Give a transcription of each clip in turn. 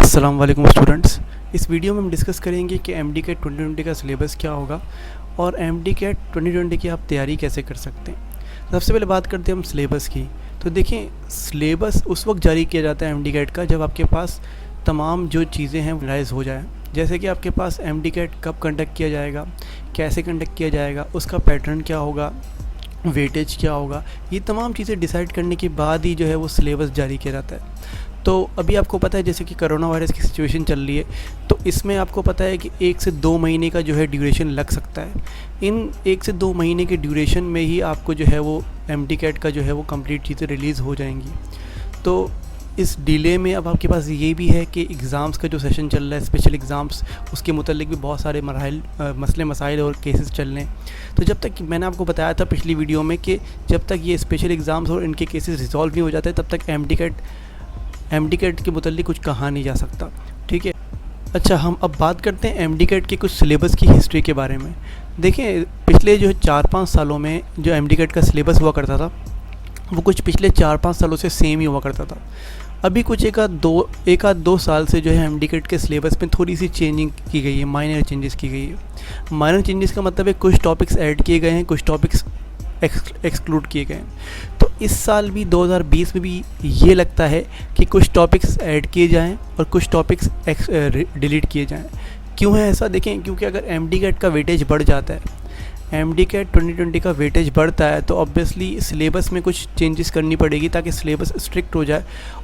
अस्सलाम वालेकुम स्टूडेंट्स। इस वीडियो में हम डिस्कस करेंगे कि एमडी कैट 2020 का सिलेबस क्या होगा और एमडी कैट 2020 की आप तैयारी कैसे कर सकते हैं। सबसे पहले बात करते हैं हम सिलेबस की। तो देखिए, सिलेबस उस वक्त जारी किया जाता है एमडी कैट का जब आपके पास तमाम जो चीज़ें हैं रिलाइज़ हो जाए। जैसे कि आपके पास एमडी कैट कब कंडक्ट किया जाएगा, कैसे कंडक्ट किया जाएगा, उसका पैटर्न क्या होगा, वेटेज क्या होगा, ये तमाम चीज़ें डिसाइड करने के बाद ही जो है वो सिलेबस जारी किया जाता है। तो अभी आपको पता है जैसे कि कोरोना वायरस की सिचुएशन चल रही है, तो इसमें आपको पता है कि 1 से 2 महीने का जो है ड्यूरेशन लग सकता है। इन 1 से 2 महीने के ड्यूरेशन में ही आपको जो है वो एमडी कैट का जो है वो कंप्लीट चीज़ें रिलीज़ हो जाएंगी। तो इस डिले में अब आपके पास ये भी है कि एग्ज़ाम्स का जो सेशन चल रहा है, स्पेशल एग्ज़ाम्स, उसके मुतालिक भी बहुत सारे मसले मसाइल और केसेस चल रहे हैं। तो जब तक मैंने आपको बताया था पिछली वीडियो में कि जब तक ये स्पेशल एग्ज़ाम्स और इनके केसेस रिजॉल्व नहीं हो जाते तब तक एमडी कैट के मुतालिक कुछ कहा नहीं जा सकता। ठीक है। अच्छा, हम अब बात करते हैं एमडी कैट के कुछ सिलेबस की हिस्ट्री के बारे में। देखें, पिछले जो 4-5 सालों में जो एमडी कैट का सिलेबस हुआ करता था वो कुछ पिछले 4-5 सालों से सेम ही हुआ करता था। अभी कुछ एक आध दो साल से जो है एमडी कैट के सिलेबस में थोड़ी सी चेंजिंग की गई है, माइनर चेंजेस की गई है। माइनर चेंजेस का मतलब है कुछ टॉपिक्स ऐड किए गए हैं, कुछ टॉपिक्स एक्सक्लूड किए गए हैं। तो इस साल भी 2020 में भी ये लगता है कि कुछ टॉपिक्स ऐड किए जाएं और कुछ टॉपिक्स डिलीट किए जाएं। क्यों है ऐसा? देखें, क्योंकि अगर एमडी कैट का वेटेज बढ़ जाता है, एमडी कैट 2020 का वेटेज बढ़ता है, तो ऑब्वियसली सिलेबस में कुछ चेंजेस करनी पड़ेगी ताकि सिलेबस स्ट्रिक्ट हो जाए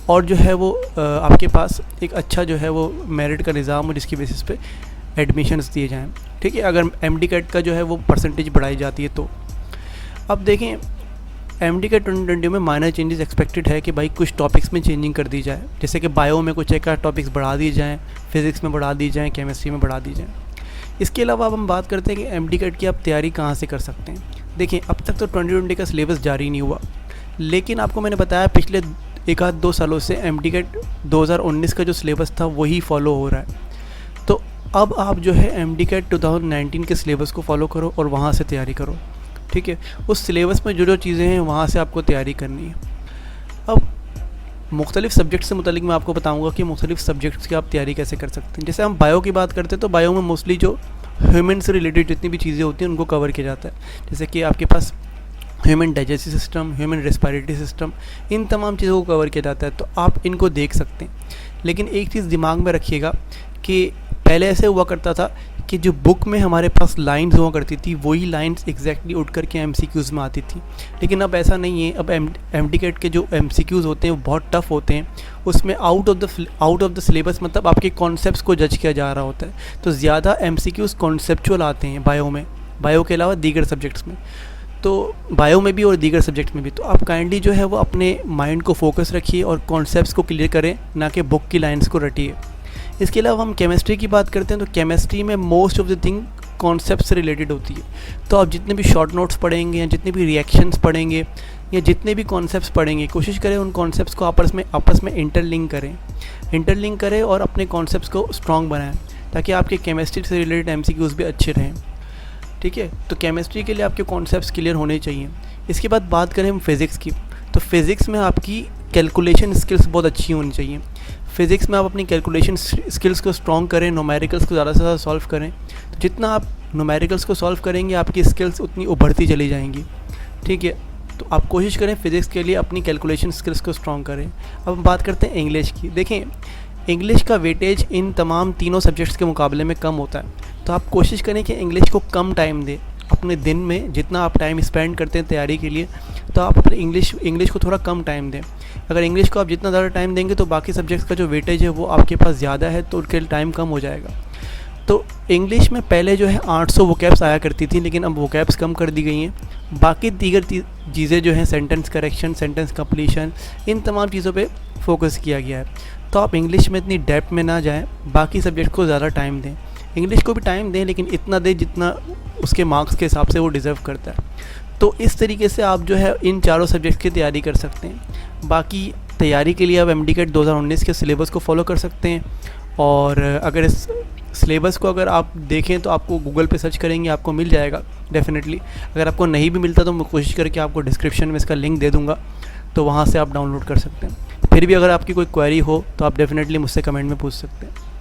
और जो है वो आपके पास एक अच्छा जो है वो मेरिट का निज़ाम हो जिसकी बेसिस पे एडमिशन्स दिए जाएं। ठीक है, अगर एमडी कैट का जो है वो परसेंटेज बढ़ाई जाती है तो। अब देखें, एमडी कैट 2020 में माइनर चेंजेस एक्सपेक्टेड है कि भाई कुछ टॉपिक्स में चेंजिंग कर दी जाए, जैसे कि बायो में कुछ एक टॉपिक्स बढ़ा दिए जाएँ, फिज़िक्स में बढ़ा दी जाएँ, केमिस्ट्री में बढ़ा दी जाएँ। इसके अलावा अब हम बात करते हैं कि एमडी कैट की आप तैयारी कहाँ से कर सकते हैं। देखिए, अब तक तो 2020 का सिलेबस जारी नहीं हुआ, लेकिन आपको मैंने बताया पिछले 1-2 सालों से एमडी कैट 2019 का जो सिलेबस था वही फॉलो हो रहा है। तो अब आप जो है एमडी कैट 2019 के सिलेबस को फॉलो करो और वहाँ से तैयारी करो। ठीक है, उस सिलेबस में जो चीज़ें हैं वहाँ से आपको तैयारी करनी है। अब मुख्तलिफ सब्जेक्ट से मुतालिक मैं आपको बताऊंगा कि मुख्तलिफ सब्जेक्ट्स की आप तैयारी कैसे कर सकते हैं। जैसे हम बायो की बात करते हैं तो बायो में मोस्टली जो ह्यूमन से रिलेटेड जितनी भी चीज़ें होती हैं उनको कवर किया जाता है। जैसे कि आपके पास human digestive system, human respiratory system, इन तमाम चीज़ों को कवर किया जाता है, तो आप इनको देख सकते हैं। लेकिन एक चीज़ दिमाग में रखिएगा कि पहले ऐसे हुआ करता था कि जो बुक में हमारे पास लाइंस हुआ करती थी वही लाइंस एग्जैक्टली उठ करके एमसीक्यूज़ में आती थी, लेकिन अब ऐसा नहीं है। अब एमडी कैट के जो एमसीक्यूज़ होते हैं वो बहुत टफ होते हैं। उसमें आउट ऑफ द सिलेबस, मतलब आपके कॉन्सेप्ट्स को जज किया जा रहा होता है, तो ज़्यादा एमसीक्यूज़ कॉन्सेप्चुअल आते हैं बायो में, बायो के अलावा दीगर सब्जेक्ट्स में, तो बायो में भी और दीगर सब्जेक्ट में भी। तो आप काइंडली जो है वो अपने माइंड को फोकस रखिए और कॉन्सेप्ट्स को क्लियर करें, ना कि बुक की लाइन्स को रटिए। इसके अलावा हम केमिस्ट्री की बात करते हैं तो केमिस्ट्री में most of the thing concept से रिलेटेड होती है। तो आप जितने भी शॉर्ट नोट्स पढ़ेंगे या जितने भी रिएक्शंस पढ़ेंगे या जितने भी कॉन्सेप्ट्स पढ़ेंगे, कोशिश करें उन कॉन्सेप्ट्स को आपस में इंटरलिंक करें और अपने कॉन्सेप्ट्स को स्ट्रॉन्ग बनाएं ताकि आपके केमिस्ट्री से रिलेटेड एमसीक्यूज़ भी अच्छे रहें। ठीक है, तो केमिस्ट्री के लिए आपके कॉन्सेप्ट्स क्लियर होने चाहिए। इसके बाद बात करें हम फिज़िक्स की, तो फिज़िक्स में आपकी कैलकुलेशन स्किल्स बहुत अच्छी होनी चाहिए। फिज़िक्स में आप अपनी कैलकुलेशन स्किल्स को स्ट्रॉन्ग करें, न्यूमेरिकल्स को ज़्यादा से ज़्यादा सॉल्व करें। तो जितना आप न्यूमेरिकल्स को सॉल्व करेंगे आपकी स्किल्स उतनी उभरती चली जाएंगी। ठीक है, तो आप कोशिश करें फिज़िक्स के लिए अपनी कैलकुलेशन स्किल्स को स्ट्रॉन्ग करें। अब हम बात करते हैं इंग्लिश की। देखें, इंग्लिश का वेटेज इन तमाम तीनों सब्जेक्ट्स के मुकाबले में कम होता है, तो आप कोशिश करें कि इंग्लिश को कम टाइम दें अपने दिन में। जितना आप टाइम स्पेंड करते हैं तैयारी के लिए, तो आप अपने इंग्लिश को थोड़ा कम टाइम दें। अगर इंग्लिश को आप जितना ज़्यादा टाइम देंगे तो बाकी सब्जेक्ट्स का जो वेटेज है वो आपके पास ज़्यादा है, तो उनके टाइम कम हो जाएगा। तो इंग्लिश में पहले जो है 800 वोकैब्स आया करती थी, लेकिन अब वोकैब्स कम कर दी गई हैं। बाकी दीगर चीज़ें जो हैं, सेंटेंस करेक्शन, सेंटेंस कंप्लीशन, इन तमाम चीज़ों पे फोकस किया गया है। तो आप इंग्लिश में इतनी डेप्थ में ना जाएं, बाकी सब्जेक्ट को ज़्यादा टाइम दें। इंग्लिश को भी टाइम दें, लेकिन इतना दें जितना उसके मार्क्स के हिसाब से वो डिज़र्व करता है। तो इस तरीके से आप जो है इन चारों सब्जेक्ट की तैयारी कर सकते हैं। बाकी तैयारी के लिए आप एमडी कैट 2019 के सिलेबस को फॉलो कर सकते हैं, और अगर इस सिलेबस को अगर आप देखें तो आपको गूगल पे सर्च करेंगे आपको मिल जाएगा डेफिनेटली। अगर आपको नहीं भी मिलता तो मैं कोशिश करके आपको डिस्क्रिप्शन में इसका लिंक दे दूँगा, तो वहाँ से आप डाउनलोड कर सकते हैं। फिर भी अगर आपकी कोई क्वेरी हो तो आप डेफिनेटली मुझसे कमेंट में पूछ सकते हैं।